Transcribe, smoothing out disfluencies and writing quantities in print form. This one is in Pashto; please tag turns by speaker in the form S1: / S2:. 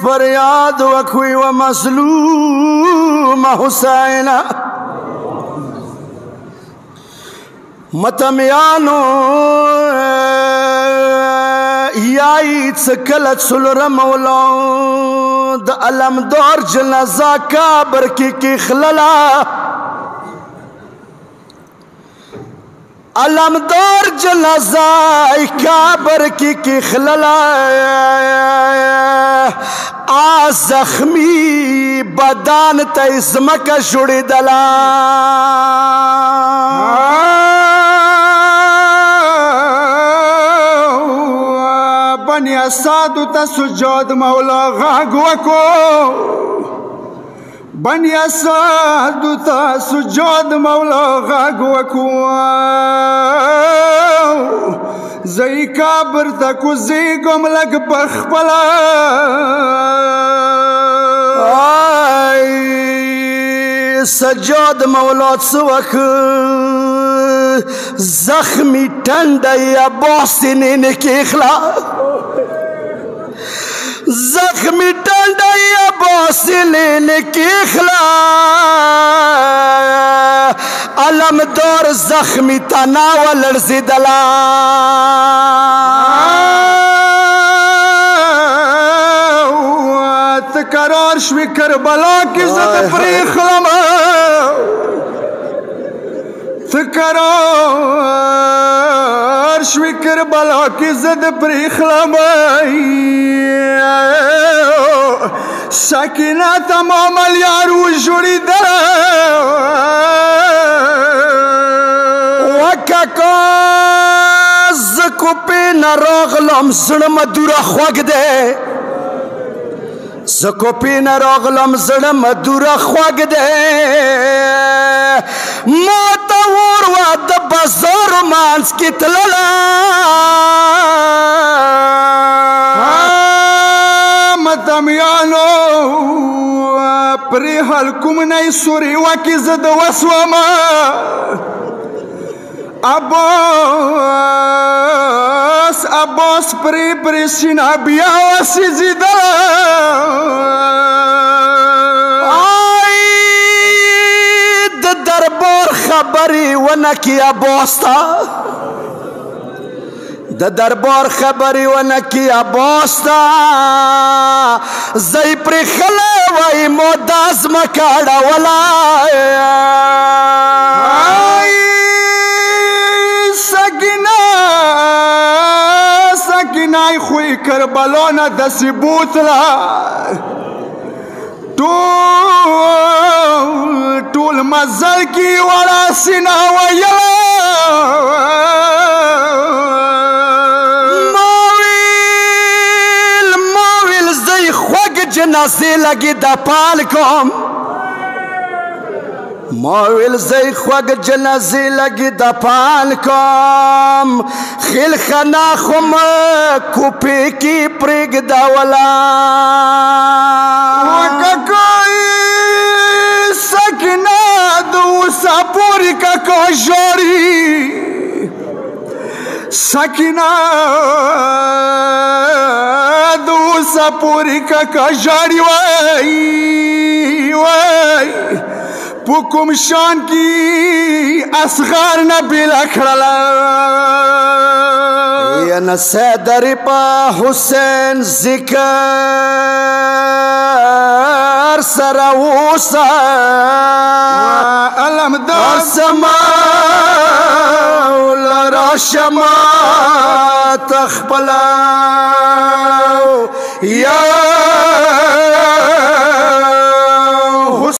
S1: फरियाद वखुई व मसलूम हुसैना मतमियानो याई सकलत सुलर मौलाद अलम दौर जनाजा काबर की खलला अलमदार जनाजा काबर की खलला आ जख्मी बदान तस्मक शुड़ी दला बनिया साधु तसुजोद मौला गागुआ को बनिया साधु तसुजोद मौला गागुआ को زی کابر تکو زی گم لگ بخبلا سجاد مولاد سوک زخمی ٹنڈا یا باسنی نکیخلا زخمی ٹنڈا یا باسنی نکیخلا علم دور زخمی تناو لرزی دلا تقرار شوی کربلا کی زد پریخ لما تقرار شوی کربلا کی زد پریخ لما سکینہ تمام الیارو جوڑی دلا زکو پی نراغلم زڑم دورا خواگ دے زکو پی نراغلم زڑم دورا خواگ دے موتا ورواد بازار مانس کی تللا مدامیانو پری حلکم نئی سوری واکی زد وسواما عباس پری سینا بیا واسی زیدہ آئی دربار خبری ونکی عباس تا دربار خبری ونکی عباس تا زی پری خلا وی موداز مکاڑا ولا سکینای خوی کربلونا دسی بوتلا طول مزل کی ولا سینا ویلا مویل زی خوگ جنازی لگی دا پال کم مویل زی خوگ جنازی لگی دا پال کم خیل خنا خم کوپی کی پریگ داولا وکاکوی سکینہ دو ساپوری کاکو جوری سکینہ دو ساپوری کاکو جوری وائی وائی پوکم شان کی اصغار نبی لکھرلا یا نسیدری پا حسین ذکر سراوسا علم دار سما لرا شما تخبلا یا